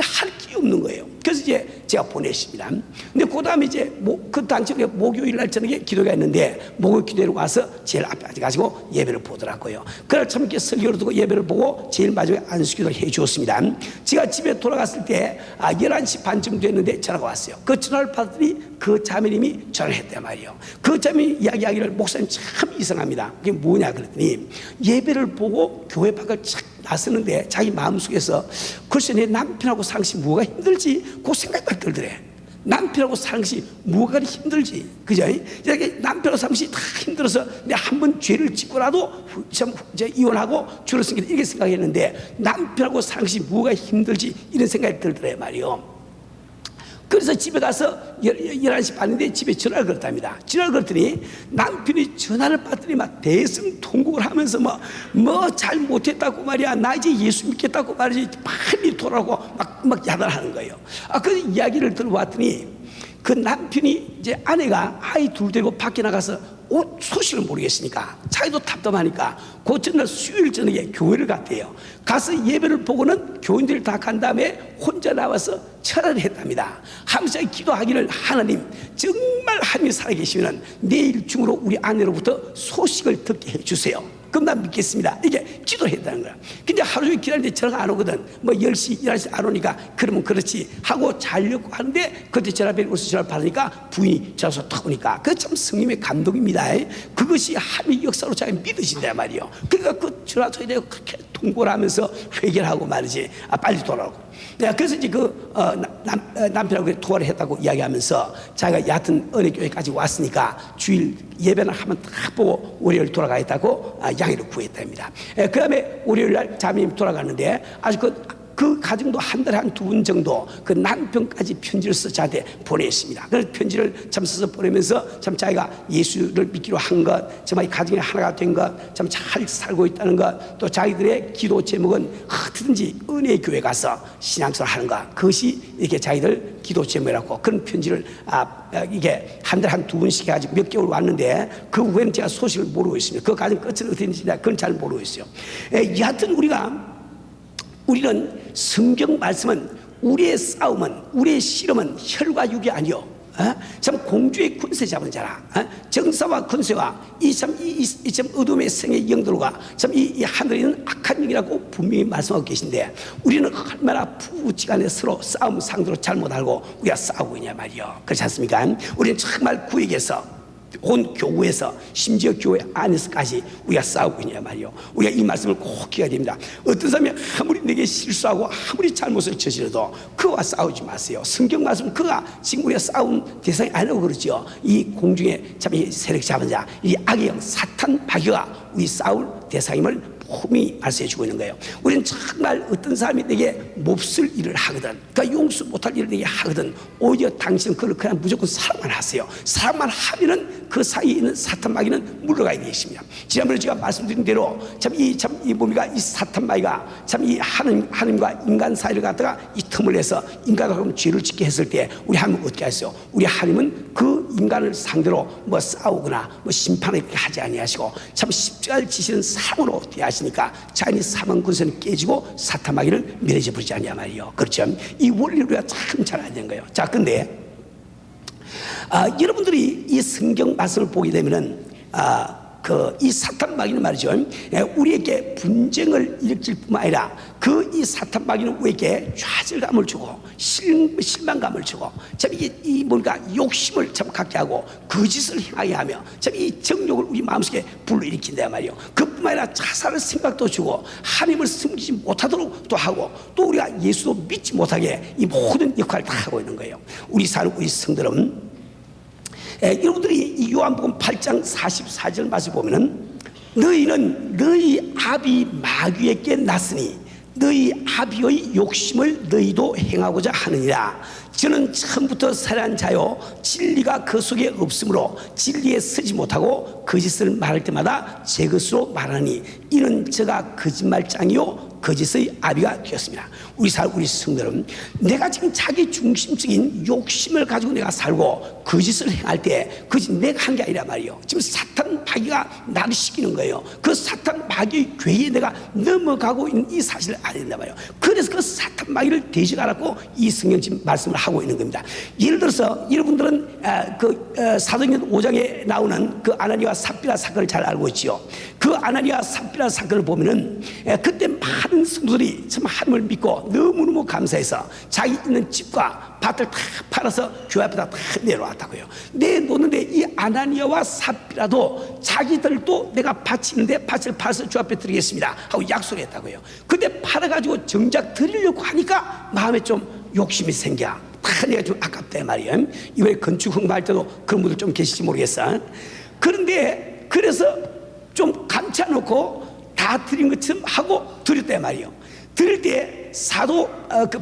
게 없는 거예요. 그래서 이제 제가 보냈습니다. 근데 그 다음에 이제 그 당시에 목요일 날 저녁에 기도가 있는데 목요일 기도로 와서 제일 앞에 가지고 예배를 보더라고요. 그날 참 이렇게 설교를 듣고 예배를 보고 제일 마지막에 안수기도를 해 주었습니다. 제가 집에 돌아갔을 때 11시 반쯤 됐는데 전화가 왔어요. 그 전화를 받더니 그 자매님이 전화를 했단 말이에요. 그 자매님이 이야기하기를 목사님 참 이상합니다. 그게 뭐냐 그랬더니 예배를 보고 교회 밖을 착 나서는데 자기 마음속에서 글쎄 내 남편하고 사는 것이 뭐가 힘들지 그 생각이 들더래. 남편하고 사는 것이 뭐가 힘들지, 그죠? 이렇게 남편하고 사는 것이 다 힘들어서 내가 한번 죄를 짓고라도 이혼하고 주를 섬기다 이렇게 생각했는데 남편하고 사는 것이 뭐가 힘들지 이런 생각이 들더래 말이요. 그래서 집에 가서 11시 반인데 집에 전화를 걸었답니다. 전화를 걸었더니 남편이 전화를 받더니 막 대성통곡을 하면서 잘 못했다고 말이야. 나 이제 예수 믿겠다고 말이지. 빨리 돌아오고 막 야단하는 거예요. 그래서 이야기를 들어봤더니 그 남편이 이제 아내가 아이 둘 데리고 밖에 나가서 소식을 모르겠으니까 자기도 답답하니까 그 전날 수요일 저녁에 교회를 갔대요. 가서 예배를 보고는 교인들이 다 간 다음에 혼자 나와서 철회를 했답니다. 하면서 기도하기를, 하나님 정말 하나님이 살아계시면 내일 중으로 우리 아내로부터 소식을 듣게 해주세요. 그럼 난 믿겠습니다. 이게 기도했다는 거야. 근데 하루 종일 기다리는데 전화가 안 오거든. 뭐 10시, 11시 안 오니까 그러면 그렇지 하고 자려고 하는데 그때 전화벨이 울서 전화를 받으니까 부인이 전화서 탁 오니까 그게 참 성님의 감동입니다. 그것이 하나님의 역사로 자기 믿으신단 말이에요. 그러니까 그 전화 소리에 그렇게 통보를 하면서 회개를 하고 말이지, 빨리 돌아오고. 그래서 이제 남편하고 통화를 했다고 이야기하면서 자기가 여하튼 은혜교회까지 왔으니까 주일 예배는 한번 딱 보고 월요일 돌아가겠다고 양해를 구했답니다. 그 다음에 월요일 날 자매님 돌아갔는데 아주 그 가정도 한 달에 한 2분 정도 그 남편까지 편지를 써서 저한테 보냈습니다. 그래서 편지를 참 써서 보내면서 참 자기가 예수를 믿기로 한 것, 정말 이 가정이 하나가 된 것, 참 잘 살고 있다는 것, 또 자기들의 기도 제목은 어떻게든지 은혜의 교회 가서 신앙생활 하는 것, 그것이 이렇게 자기들 기도 제목이라고 그런 편지를 이게 한 달에 한 2분씩 해가지고 몇 개월 왔는데 그 후에는 제가 소식을 모르고 있습니다. 그 가정 끝은 어떻게 되는지 그건 잘 모르고 있어요. 여하튼 우리는 성경 말씀은 우리의 싸움은, 우리의 씨름은 혈과 육이 아니요, 참 공주의 군세 잡은 자라, 정사와 군세와 이 어둠의 생의 영들과 참 이 하늘에 있는 악한 영이라고 분명히 말씀하고 계신데, 우리는 얼마나 부부지간에 서로 싸움 상대로 잘못 알고 우리가 싸우고 있냐 말이요. 그렇지 않습니까? 우리는 정말 구역에서 온 교회에서 심지어 교회 안에서까지 우리가 싸우고 있냐 말이요. 우리가 이 말씀을 꼭 기억해야 됩니다. 어떤 사람이 아무리 내게 실수하고 아무리 잘못을 저질러도 그와 싸우지 마세요. 성경 말씀 그가 지금 우리가 싸운 대상이 아니라고 그러죠. 이 공중에 참 이 세력 잡은 자, 이 악의 영 사탄 마귀가 우리 싸울 대상임을 분명히 말씀해 주고 있는 거예요. 우리는 정말 어떤 사람이 내게 몹쓸 일을 하거든, 그러니까 용서 못할 일을 내게 하거든, 오히려 당신은 그걸 그냥 무조건 사랑만 하세요. 사랑만 하면은 그 사이에 있는 사탄 마귀는 물러가야 되겠습니다. 지난번에 제가 말씀드린 대로 이 사탄 마귀가 참 이 하나님과 인간 사이를 갖다가 이 틈을 내서 인간하고 죄를 짓게 했을 때 우리 하나님은 어떻게 하세요? 우리 하나님은 그 인간을 상대로 뭐 싸우거나 뭐 심판을 하지 아니하시고 참 십자가를 지시는 사랑으로 대하시니까 자연히 사망 군세는 깨지고 사탄 마귀를 멸해져 버리지 않냐 말이요. 그렇죠? 이 원리를 우리가 참 잘 알아야 되는 거예요. 자, 근데 여러분들이 이 성경 말씀을 보게 되면은 이 사탄 마귀는 말이죠, 우리에게 분쟁을 일으킬 뿐만 아니라 이 사탄 마귀는 우리에게 좌절감을 주고 실망감을 주고 참 이 뭔가 욕심을 참 갖게 하고 거짓을 행하게 하며 참 이 정욕을 우리 마음속에 불러일으킨다 말이요. 그뿐만 아니라 자살할 생각도 주고 하나님을 섬기지 못하도록 또 하고 또 우리가 예수도 믿지 못하게 이 모든 역할을 다 하고 있는 거예요. 우리 성들은 여러분들이 이 요한복음 8장 44절 말씀 보면은 너희는 너희 아비 마귀에게 났으니 너희 아비의 욕심을 너희도 행하고자 하느니라. 저는 처음부터 살아난 자요 진리가 그 속에 없으므로 진리에 서지 못하고 거짓을 말할 때마다 제 것으로 말하니 이는 저가 거짓말장이요 거짓의 아비가 되었습니다. 우리 성들은 내가 지금 자기 중심적인 욕심을 가지고 내가 살고 거짓을 행할 때 그것이 내가 한 게 아니라 말이에요. 지금 사탄 마귀가 나를 시키는 거예요. 그 사탄 마귀의 괴에 내가 넘어가고 있는 이 사실을 알아야 된단 말이에요. 그래서 그 사탄 마귀를 대적하라고 이 성경 지금 말씀을 하고 있는 겁니다. 예를 들어서 여러분들은 사도행전 5장에 나오는 그 아나니아와 삽비라 사건을 잘 알고 있지요. 그 아나니아와 삽비라 사건을 보면은 그때 많은 성도들이 참 하나님을 믿고 너무너무 감사해서 자기 있는 집과 밭을 다 팔아서 교회 앞에다 다 내놓았다고요. 내놓는데 이 아나니아와 삽비라도 자기들도 내가 밭이 있는데 밭을 팔아서 주 앞에 드리겠습니다 하고 약속했다고요. 근데 팔아가지고 정작 드리려고 하니까 마음에 좀 욕심이 생겨. 내가 좀 아깝다 말이에요. 이번에 건축 흥마할 때도 그런 분들 좀 계실지 모르겠어. 그런데 그래서 좀 감춰 놓고 다 드린 것처럼 하고 드렸다 말이에요. 드릴 때 사도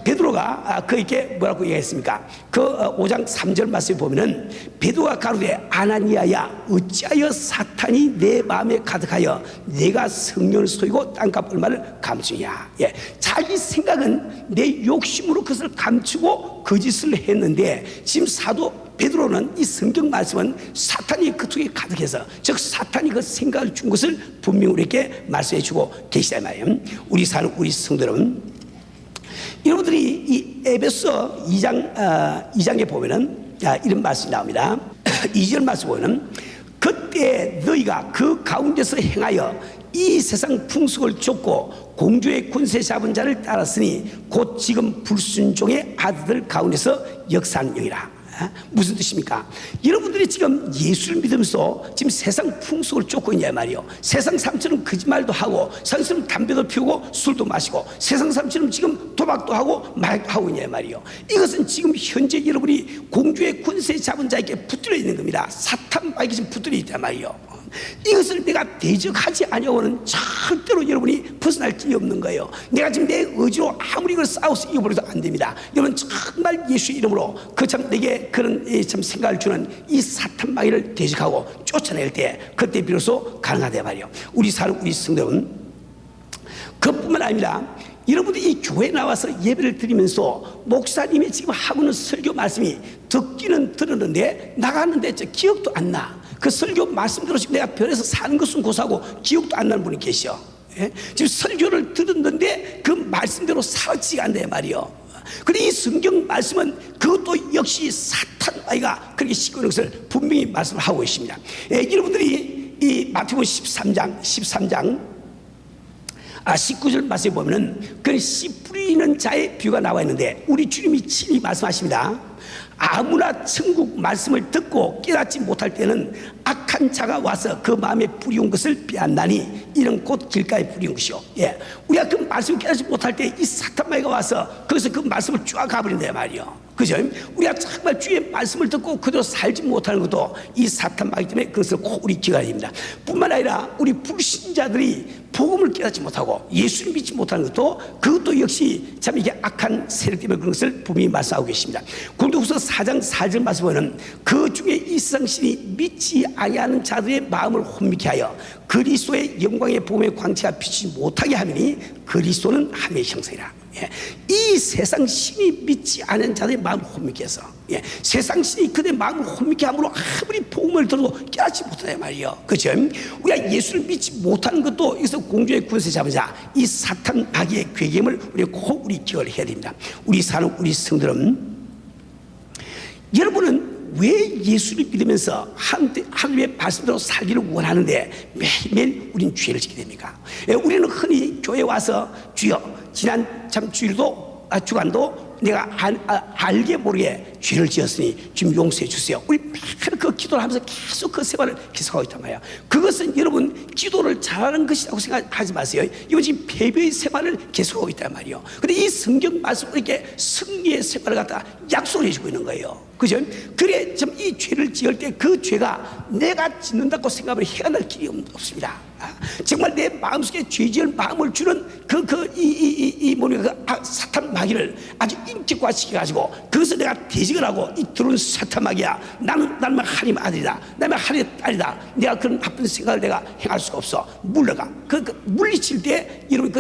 베드로가 그에게 뭐라고 얘기했습니까? 5장 3절 말씀에 보면은 베드로가 가로되 아나니아야 어찌하여 사탄이 내 마음에 가득하여 내가 성령을 속이고 땅값 얼마를 감추냐. 자기 생각은 내 욕심으로 그것을 감추고 거짓을 했는데 지금 사도 베드로는 이 성경 말씀은 사탄이 그 속에 가득해서, 즉 사탄이 그 생각을 준 것을 분명히 우리에게 말씀해 주고 계시단 말이에요. 우리 사는 우리 성도 여러분, 여러분들이 이 에베소 2장에 보면은 이런 말씀이 나옵니다. 2절 말씀 보면은 그때 너희가 그 가운데서 행하여 이 세상 풍속을 쫓고 공주의 권세 잡은 자를 따랐으니 곧 지금 불순종의 아들들 가운데서 역사하는 영이라. 무슨 뜻입니까? 여러분들이 지금 예수를 믿으면서 지금 세상 풍속을 쫓고 있냐 말이요. 세상 사람처럼 거짓말도 하고, 세상 사람 담배도 피우고 술도 마시고, 세상 사람처럼 지금 도박도 하고 마약도 하고 있냐 말이요. 이것은 지금 현재 여러분이 공주의 권세 잡은 자에게 붙들어 있는 겁니다. 사탄 마귀가 지금 붙들어 있단 말이요. 이것을 내가 대적하지 아니하고는 절대로 여러분이 벗어날 길이 없는 거예요. 내가 지금 내 의지로 아무리 이걸 싸워서 이겨버려도 안 됩니다. 여러분 정말 예수의 이름으로 그 참 내게 그런 참 생각을 주는 이 사탄 마귀를 대적하고 쫓아낼 때, 그때 비로소 가능하다 말이에요. 우리 사는 우리 성도 여러분, 그뿐만 아니라 여러분들이 이 교회에 나와서 예배를 드리면서 목사님이 지금 하고 있는 설교 말씀이 듣기는 들었는데 나가는데 기억도 안 나. 그 설교 말씀대로 지금 내가 변해서 사는 것은 고사하고 기억도 안 나는 분이 계셔. 예? 지금 설교를 들었는데 그 말씀대로 살아지지가 않네 말이요. 그런데 이 성경 말씀은 그것도 역시 사탄 아이가 그렇게 시끄러운 것을 분명히 말씀을 하고 있습니다. 예, 여러분들이 이 마태복음 13장 19절 말씀에 보면은 그 씨 뿌리는 자의 비유가 나와 있는데, 우리 주님이 친히 말씀하십니다. 아무나 천국 말씀을 듣고 깨닫지 못할 때는 악한 자가 와서 그 마음에 뿌리운 것을 빼앗나니 이는 곧 길가에 뿌리운 것이요. 예, 우리가 그 말씀을 깨닫지 못할 때 이 사탄 마귀가 와서 거기서 그 말씀을 쫙 가버린단 말이요. 그죠? 우리가 정말 주의 말씀을 듣고 그대로 살지 못하는 것도 이 사탄 마귀 때문에 그것을 꼭 우리 기억해야 됩니다. 뿐만 아니라 우리 불신자들이 복음을 깨닫지 못하고 예수를 믿지 못하는 그것도 역시 참 이게 악한 세력 때문에 그런 것을 분명히 말씀하고 계십니다. 고린도후서 4장 4절 말씀 보면 그 중에 이 세상 신이 믿지 아니하는 자들의 마음을 혼미케 하여 그리스도의 영광의 복음의 광채가 비치지 못하게 하느니 그리스도는 하나님의 형상이라. 예, 이 세상 신이 믿지 않은 자들의 마음을 혼미케 해서, 예, 세상 신이 그들의 마음을 혼미케 함으로 아무리 복음을 들어도 깨닫지 못하단 말이에요. 그렇죠? 우리가 예수를 믿지 못하는 것도 여기서 공주의 권세 잡은 자, 이 사탄 마귀의 괴계임을 우리가 꼭 우리 기억을 해야 됩니다. 우리 사는 우리 성들은, 여러분은 왜 예수를 믿으면서 하나님의 말씀대로 살기를 원하는데 매일매일 우리는 죄를 짓게 됩니까? 예, 우리는 흔히 교회에 와서 주여 지난 참 주일도 주간도 내가 알게 모르게 죄를 지었으니 좀 용서해 주세요. 우리 매일 그 기도를 하면서 계속 그 생활을 계속하고 있단 말이에요. 그것은 여러분 기도를 잘하는 것이라고 생각하지 마세요. 이건 지금 패배의 생활을 계속하고 있단 말이에요. 근데 이 성경 말씀을 이렇게 승리의 생활을 갖다 약속을 해주고 있는 거예요. 그죠? 그래 좀 이 죄를 지을 때 그 죄가 내가 짓는다고 생각을 해야 할 길이 없습니다. 정말 내 마음속에 죄 지을 마음을 주는 사탄 마귀를 아주 인격화시켜가지고 그것을 내가 대적을 하고 이 들어온 사탄 마귀야, 나는 하나님 아들이다, 나는 하나님의 딸이다, 내가 그런 나쁜 생각을 내가 행할 수가 없어, 물러가. 물리칠 때 여러분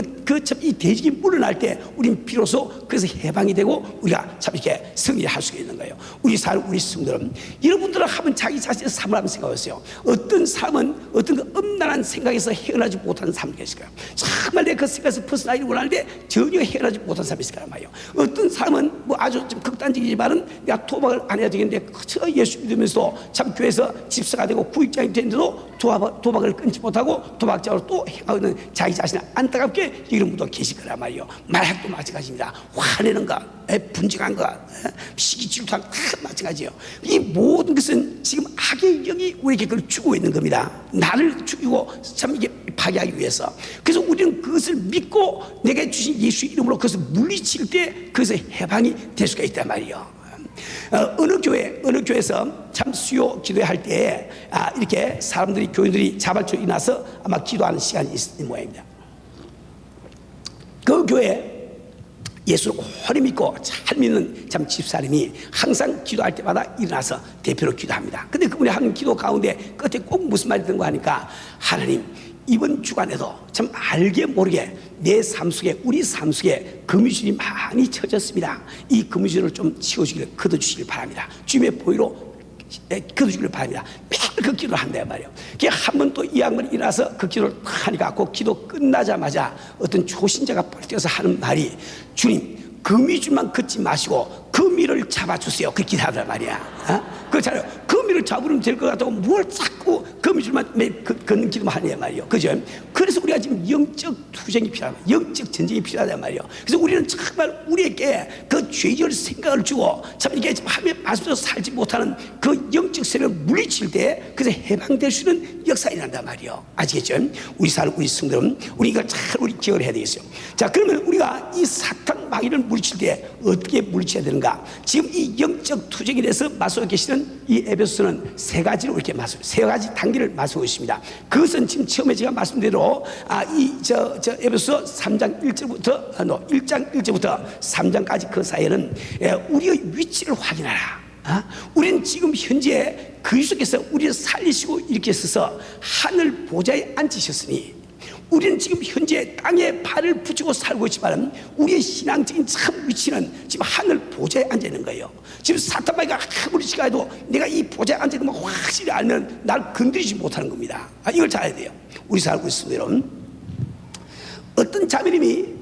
이 대적이 물러날 때 우리는 비로소 그래서 해방이 되고 우리가 참 이렇게 승리할 수가 있는 거예요. 우리 성도들은 여러분들은 한번 자기 자신의 삶을 한번 생각해보세요. 어떤 사람은 어떤 그 엄난한 생각에서 헤어나지 못하는 사람이 계실까요? 정말 내가 그 생각에서 벗어나기를 원하는데 전혀 헤어나지 못하는 사람이 있을 거란 말이에요. 어떤 사람은 뭐 아주 좀 극단적이지만은 내가 도박을 안 해야 되겠는데 저 예수 믿으면서 참 교회에서 집사가 되고 구입장이 됐는데도 도박을 끊지 못하고 도박자로 또 행하고 있는 자기 자신을 안타깝게 이런 분도 계실 거란 말이에요. 마약도 마찬가지입니다. 화내는 것, 분쟁한 것, 시기 질투한 것 다 마찬가지예요. 이 모든 것은 지금 악의 영이 우리에게 그걸 주고 있는 겁니다. 나를 죽이고 참 이게 파괴하기 위해서. 그래서 우리는 그것을 믿고 내게 주신 예수 이름으로 그것을 물리칠 때 그것의 해방이 될 수가 있단 말이에요. 어느 교회에서 참 수요 기도할 때 이렇게 사람들이 교인들이 자발적으로 일어나서 아마 기도하는 시간이 있는 모양입니다. 그 교회 예수를 오래 믿고 잘 믿는 참 집사님이 항상 기도할 때마다 일어나서 대표로 기도합니다. 근데 그분이 하는 기도 가운데 끝에 꼭 무슨 말이 드는 거 하니까, 하나님 이번 주간에도 참 알게 모르게 내 삶 속에, 우리 삶 속에 거미줄이 많이 쳐졌습니다. 이 거미줄을 좀 치워주기를 거둬주시길 바랍니다. 주님의 보혈로 거두기를 바랍니다. 매일 그 기도를 한단 말이에요. 한 번 또 이 양반이 일어나서 그 기도를 하니까 그 기도 끝나자마자 어떤 초신자가 뛰어서 하는 말이, 주님 거미줄만 걷지 마시고 거미를 잡아주세요. 그렇게 하단 말이야. 그렇잖아요. 거미를 잡으면 될 것 같다고 뭘 자꾸 거미줄만 걷는 기도만 하냐 말이에요. 그죠? 그래서 우리가 지금 영적 투쟁이 필요하다, 영적 전쟁이 필요하단 말이에요. 그래서 우리는 정말 우리에게 그 죄질 생각을 주고 참 이게 하나님의 말씀대로 살지 못하는 그 영적 세력을 물리칠 때 그래서 해방될 수 있는 역사가 일어난단 말이에요. 아시겠죠? 우리 성도는 우리 이걸 잘 우리 기억을 해야 되겠어요. 자, 그러면 우리가 이 사탄 마귀를 물리칠 때 어떻게 물리쳐야 되는가? 지금 이 영적 투쟁에 대해서 맞서 계시는 이 에베소서는 세 가지로 이렇게 세 가지 단계를 말씀하고 있습니다. 그것은 지금 처음에 제가 말씀대로 에베소서 3장 1절부터 1장 1절부터 3장까지 그 사이에는 우리의 위치를 확인하라. 우리는 지금 현재 그리스도께서 우리를 살리시고 이렇게 서서 하늘 보좌에 앉으셨으니 우리는 지금 현재 땅에 발을 붙이고 살고 있지만 우리의 신앙적인 참 위치는 지금 하늘 보좌에 앉아 있는 거예요. 지금 사탄마귀가 아무리 시가해도 내가 이 보좌에 앉아 있는 걸 확실히 알면 날 건드리지 못하는 겁니다. 이걸 잘 알아야 돼요. 우리 살고 있습니다, 여러분. 어떤 자매님이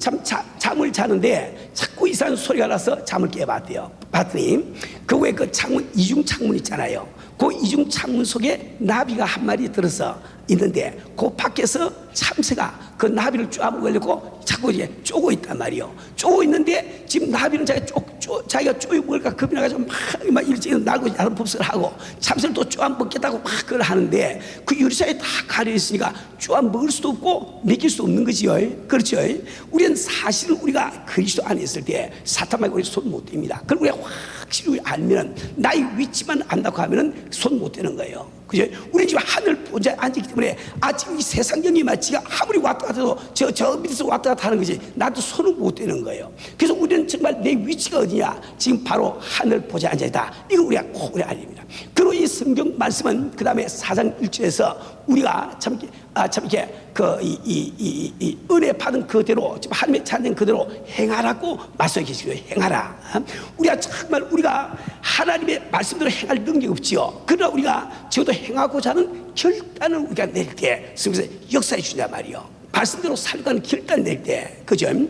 잠을 자는데 자꾸 이상한 소리가 나서 잠을 깨봤대요. 봤더니 그 외에 그 창문, 이중 창문 있잖아요. 그 이중 창문 속에 나비가 한 마리 들어서 있는데 그 밖에서 참새가 그 나비를 쪼아먹으려고 자꾸 이제 쪼고 있단 말이에요. 쪼고 있는데 지금 나비는 자기가 쪼이 먹을까 겁이 나가지고 막 일찍 나고 다른 법석을 하고 참새를 또 쪼아먹겠다고 막 그걸 하는데 그 유리사에 다 가려있으니까 쪼아먹을 수도 없고 먹일 수도 없는 거지요. 그렇죠? 우리는 사실은 우리가 그리스도 안에 있을 때 사탄마귀 우리 손 못 댑니다. 그걸 우리가 확실히 알면은 나의 위치만 안다고 하면은 손 못 대는 거예요. 그죠? 우리 지금 하늘 보좌에 앉았기 때문에 지금 이 세상 경기만 지가 아무리 왔다 갔다 해도 저 밑에서 왔다 갔다 하는 거지 나도 손을 못 대는 거예요. 그래서 우리는 정말 내 위치가 어디냐? 지금 바로 하늘 보좌에 앉아있다. 이거 우리가 꼭 우리 알립니다. 그리고 이 성경 말씀은 그 다음에 4장 1절에서 우리가 참 이렇게 이 은혜 받은 그대로 지금 하나님의 찬양 그대로 행하라고 말씀해 계시고요. 행하라. 우리가 정말 우리가 하나님의 말씀대로 행할 능력이 없지요. 그러나 우리가 지금도 행하고자 하는 결단을 우리가 낼 때 성경에서 역사해 주냐 말이요. 말씀대로 살가는 결단을 낼 때, 그죠? 예를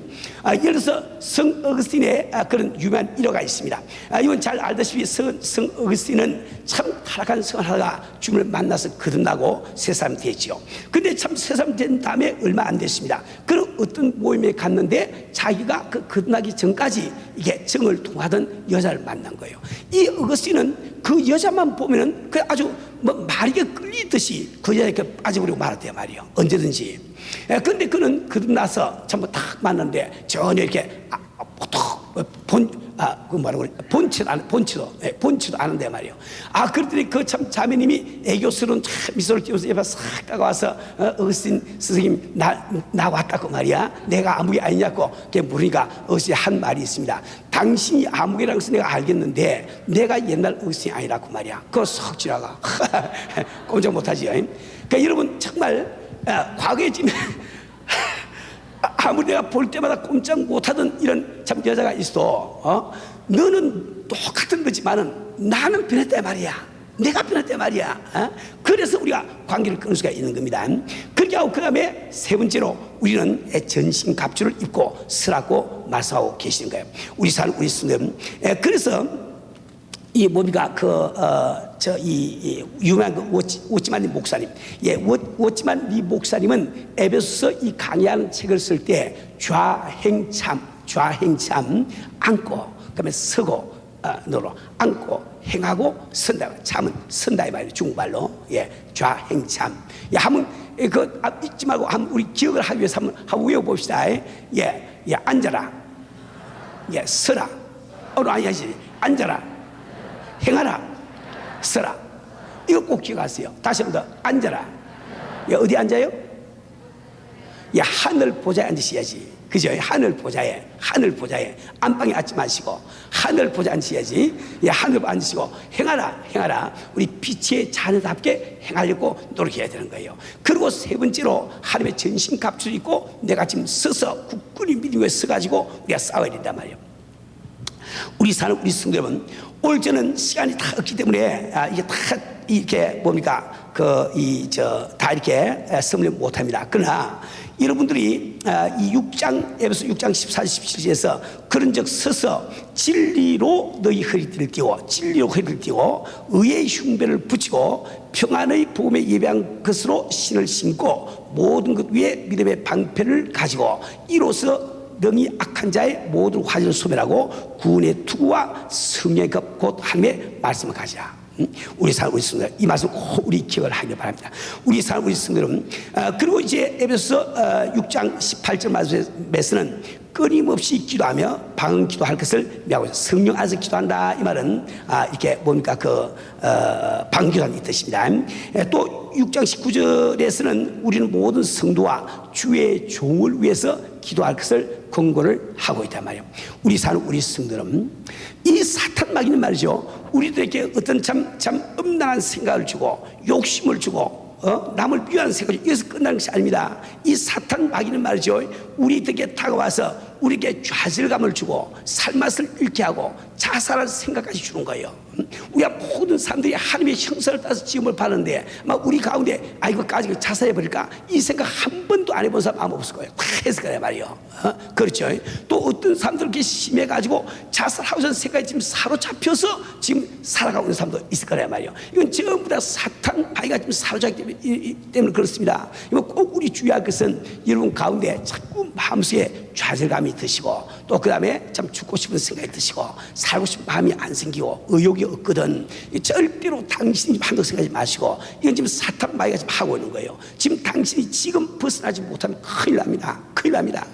들어서 성 어거스틴의 그런 유명한 일화가 있습니다. 이건 잘 알다시피 성 어거스틴은 참 타락한 성 하나가 주님을 만나서 거듭나고 새사람 됐지요. 근데 참 새사람 된 다음에 얼마 안 됐습니다. 그런 어떤 모임에 갔는데 자기가 그 거듭나기 전까지 이게 정을 통하던 여자를 만난 거예요. 이 어거스틴은 그 여자만 보면은 그 아주 말이게 끌리듯이 그 여자에게 빠져버리고 말았대요 말이에요. 언제든지. 근데 그는 거듭나서 전부 딱 만났는데 전혀 이렇게 본치도 않은데 말이에요. 그랬더니 그 참 자매님이 애교스러운 참 미소를 띄워서 옆에 싹 다가와서 어거스틴 스승님 나 왔다고 말이야. 내가 아무개 아니냐고 물으니까 어거스틴이 한 말이 있습니다. 당신이 아무개라는 것을 내가 알겠는데 내가 옛날 어거스틴이 아니라고 말이야. 그거 썩 지나가. 꼼짝 못하지요. 그러니까 여러분 정말 과거에 지금 아무리 내가 볼 때마다 꼼짝 못하던 이런 참 여자가 있어. 너는 똑같은 거지만은 나는 변했단 말이야. 내가 변했단 말이야. 그래서 우리가 관계를 끊을 수가 있는 겁니다. 그렇게 하고 그 다음에 세 번째로 우리는 전신 갑주를 입고 서라고 말씀하고 계시는 거예요. 우리 스님. 그래서 이 뭡니까 이 유명한 그 오찌만 목사님, 오찌만 이 목사님은 에베소서 이 강의하는 책을 쓸 때 좌행참 앉고 그다음에 서고 너로 앉고 행하고 선다. 참은 선다 이 말이에요. 중국말로. 좌행참. 한번 잊지 말고 한번 우리 기억을 하기 위해서 한번 외워봅시다. 앉아라. 서라. 아니야지. 앉아라. 행하라, 서라. 이거 꼭 기억하세요. 다시 한 번 더. 앉아라. 어디 앉아요? 하늘 보좌에 앉으셔야지. 그죠? 하늘 보좌에 안방에 앉지 마시고 하늘 보좌에 앉으셔야지. 하늘 앉으시고 행하라. 우리 빛의 자녀답게 행하려고 노력해야 되는 거예요. 그리고 세 번째로 하나님의 전신 갑주를 입고 내가 지금 서서 굳건히 믿음에 서가지고 우리가 싸워야 된단 말이에요. 우리 사는 우리 성도 여러분, 오늘 저는 시간이 다 없기 때문에 이게 다 이렇게 뭡니까 다 이렇게 설명 못합니다. 그러나 여러분들이 이 6장 에베소 6장 14, 17절에서 그런즉 서서 진리로 너희 허리띠를 띠고, 진리로 허리띠를 띠고 의의 흉배를 붙이고 평안의 복음에 예배한 것으로 신을 신고 모든 것 위에 믿음의 방패를 가지고 이로써 능히 악한 자의 모든 화질을 소멸하고 구원의 투구와 성령의 급 곧 하나님의 말씀을 가지라. 우리 사람 우리 성도들, 이 말씀 꼭 우리 기억을 하길 바랍니다. 우리 사람 우리 성도들은 그리고 이제 에베소 6장 18절 말씀에서는 끊임없이 기도하며 방언 기도할 것을 명하고 성령 안에서 기도한다. 이 말은 이렇게 뭡니까 방언 기도하는 뜻입니다. 또 6장 19절에서는 우리는 모든 성도와 주의 종을 위해서 기도할 것을 권고를 하고 있단 말이에요. 우리 사는 우리 성도는 이 사탄 마귀는 말이죠, 우리들에게 어떤 참 음란한 생각을 주고 욕심을 주고 남을 미워하는 생각을 여기서 끝나는 것이 아닙니다. 이 사탄 마귀는 말이죠, 우리들에게 다가와서 우리에게 좌절감을 주고 삶맛을 잃게 하고 자살할 생각까지 주는 거예요. 우리가 모든 사람들이 하나님의 형상을 따라서 지음을 받는데 막 우리 가운데 이거까지 자살해버릴까 이 생각 한 번도 안 해본 사람 아무 없을 거예요. 다 했을 거란 말이에요. 그렇죠. 또 어떤 사람들 이렇게 심해가지고 자살하고 싶은 생각이 지금 사로잡혀서 지금 살아가고 있는 사람도 있을 거란 말이에요. 이건 전부 다 사탄 마귀가 지금 사로잡기 때문에 그렇습니다. 이거 꼭 우리 주의할 것은 여러분 가운데 자꾸 마음속에 좌절감이 드시고 또 그 다음에 참 죽고 싶은 생각이 드시고 살고 싶은 마음이 안 생기고 의욕이 없거든. 절대로 당신이 한도 생각하지 마시고 이건 지금 사탄 마귀가 지금 하고 있는 거예요. 지금 당신이 지금 벗어나지 못하면 큰일 납니다. 큰일 납니다.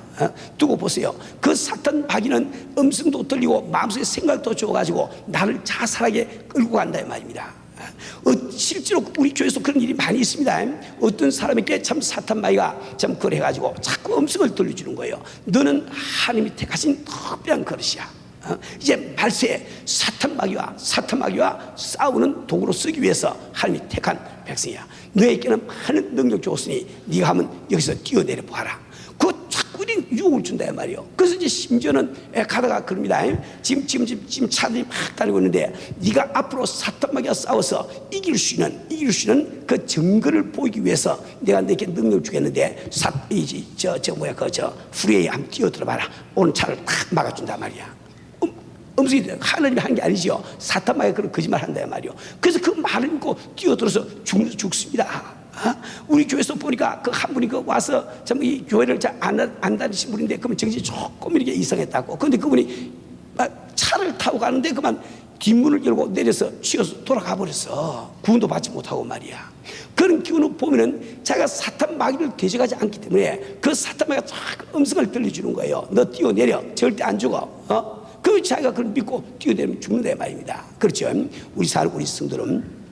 두고 보세요. 그 사탄 마귀는 음성도 들리고 마음속에 생각도 줘가지고 나를 자살하게 끌고 간다 이 말입니다. 실제로 우리 교회에서 그런 일이 많이 있습니다. 어떤 사람에게 참 사탄 마귀가 참 그래 가지고 자꾸 음성을 들려주는 거예요. 너는 하나님이 택하신 특별한 그릇이야. 이제 말세에 사탄 마귀와 싸우는 도구로 쓰기 위해서 하나님이 택한 백성이야. 너에게는 많은 능력 줬으니 네가 하면 여기서 뛰어내려 보아라. 그 자꾸 유혹을 준다 말이에요. 그래서 이제 심지어는 가다가 그럽니다. 지금 차들이 막 다니고 있는데 네가 앞으로 사탄 마귀와 싸워서 이길 수 있는 그 증거를 보이기 위해서 내가 너에게 능력을 주겠는데 후레에 한번 뛰어들어봐라. 오늘 차를 탁 막아준단 말이야. 음성이 하나님이 한 게 아니죠. 사탄 마귀가 그런 거짓말 한다 말이요. 그래서 그 말을 믿고 뛰어들어서 죽습니다. 우리 교회에서 보니까 그 한 분이 와서 참 이 교회를 잘 안 다니신 분인데 그러면 정신이 조금 이렇게 이상했다고. 그런데 그분이 차를 타고 가는데 그만 뒷문을 열고 내려서 치여서 돌아가 버렸어. 구원도 받지 못하고 말이야. 그런 기운을 보면은 자기가 사탄 마귀를 대적하지 않기 때문에 그 사탄 마귀가 자꾸 음성을 들려주는 거예요. 너 뛰어내려. 절대 안 죽어. 그 자기가 그걸 믿고 뛰어내리면 죽는다 말입니다. 그렇죠. 우리 성도는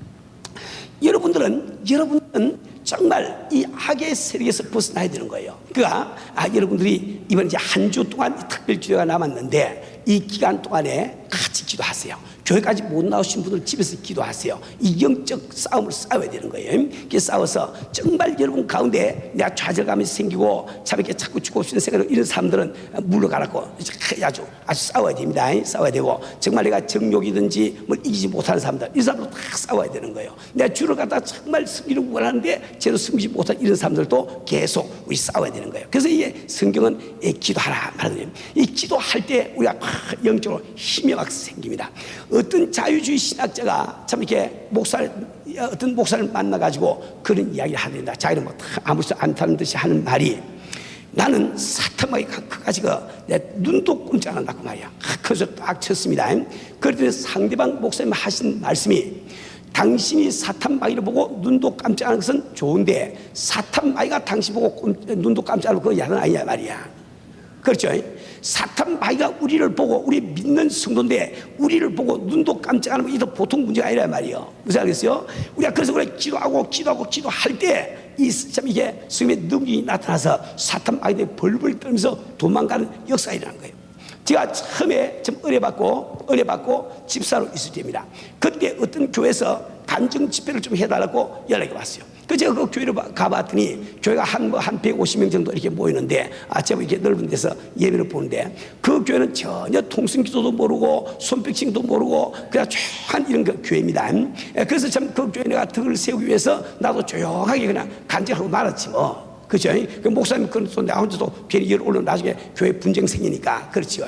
여러분들은 정말 이 악의 세력에서 벗어나야 되는 거예요. 그러니까 여러분들이 이번 이제 한 주 동안 특별 기도가 남았는데 이 기간 동안에 같이 기도하세요. 교회까지 못 나오신 분들 집에서 기도하세요. 이 영적 싸움을 싸워야 되는 거예요. 이렇게 싸워서 정말 여러분 가운데 내가 좌절감이 생기고 참 이렇게 자꾸 죽고 싶은 생각을 이런 사람들은 물러가라고 아주 싸워야 됩니다. 싸워야 되고 정말 내가 정욕이든지 뭘 이기지 못하는 사람들 이 사람들 다 싸워야 되는 거예요. 내가 주를 갖다 정말 섬기는 원하는데 제대로 섬기지 못한 이런 사람들도 계속 우리 싸워야 되는 거예요. 그래서 이게 성경은 기도하라 말하는 이 기도할 때 우리가 영적으로 힘이 막 생깁니다. 어떤 자유주의 신학자가 참 이렇게 어떤 목사를 만나가지고 그런 이야기를 하는다. 자기는 뭐 아무렇지 않다는 듯이 하는 말이 나는 사탄 마귀가 그가지고 내 눈도 꼼짝 안 한다고 말이야. 그래서 딱 쳤습니다. 그랬더니 상대방 목사님 하신 말씀이 당신이 사탄 마귀를 보고 눈도 깜짝 안 하는 것은 좋은데 사탄 마귀가 당신 보고 눈도 깜짝 안 하는 건 야는 아니냐 말이야. 그렇죠. 사탄 마귀가 우리를 보고 우리 믿는 성도인데 우리를 보고 눈도 깜짝 안 하는 게 보통 문제가 아니란 말이에요. 무슨 알겠어요? 우리가 그래서 그래 기도할 때 참 이게 성령의 능력이 나타나서 사탄 마귀들이 벌벌 떨면서 도망가는 역사가 일어나는 거예요. 제가 처음에 좀 은혜받고 집사로 있을 때입니다. 그때 어떤 교회에서 간증 집회를 좀 해달라고 연락이 왔어요. 제가 그 교회를 가봤더니 교회가 한 150명 정도 이렇게 모이는데 제가 이렇게 넓은 데서 예배를 보는데 그 교회는 전혀 통성기도도 모르고 손뼉칭도 모르고 그냥 조용한 이런 그 교회입니다. 그래서 참 그 교회 내가 덕을 세우기 위해서 나도 조용하게 그냥 간절하고 말았지 뭐. 그죠? 그 목사님 그런 소 내가 혼자도 괜히 열 올려 나중에 교회 분쟁 생기니까 그렇죠.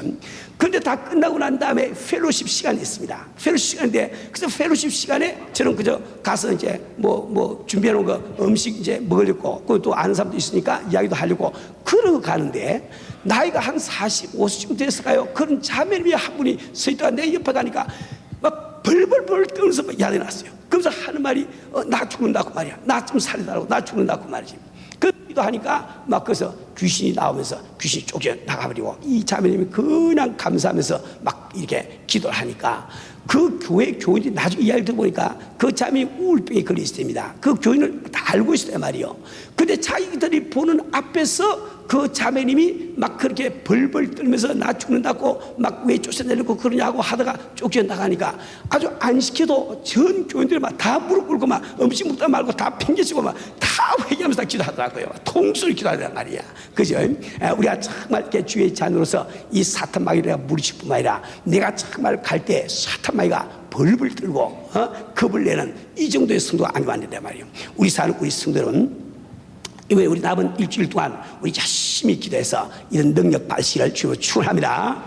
그런데 다 끝나고 난 다음에 펠로십 시간이 있습니다. 펠로십 시간인데 그래서 펠로십 시간에 저는 그저 가서 이제 뭐 준비해 놓은 거 음식 이제 먹으려고 그또 아는 사람도 있으니까 이야기도 하려고 그러고 가는데 나이가 한 40, 50쯤 됐을까요? 그런 자매님이 한 분이 서 있다가 내 옆에 가니까 막 벌벌벌 떨면서 야단이 났어요. 그러면서 하는 말이 나 죽는다고 말이야. 나 좀 살려달라고. 나 죽는다고 말이지. 그 하니까 막 거기서 귀신이 나오면서 귀신이 쫓겨 나가버리고 이 자매님이 그냥 감사하면서 막 이렇게 기도를 하니까 그 교회 교인들이 나중에 이야기를 들어보니까 그 자매이 우울병에 걸려 있습니다. 그 교인을 다 알고 있었단 말이에요. 근데 자기들이 보는 앞에서 그 자매님이 막 그렇게 벌벌 떨면서 나 죽는다고 막 왜 쫓아내려고 그러냐고 하다가 쫓겨나가니까 아주 안 시켜도 전 교인들이 막 다 무릎 꿇고 막 음식 먹다 말고 다 팽개치고 막 다 회개하면서 다 기도하더라고요. 통수를 기도하더란 말이야. 그죠? 우리가 정말 이렇게 주의 자녀로서 이 사탄 마귀를 물리칠 뿐만 아니라 내가 정말 갈 때 사탄 마귀가 벌벌 떨고 겁을 내는 이 정도의 성도가 아니면 안 된단 말이에요. 우리 사는 우리 성도는 이번에 우리 남은 일주일 동안 우리 열심히 기도해서 이런 능력 발시를 주로 축원합니다.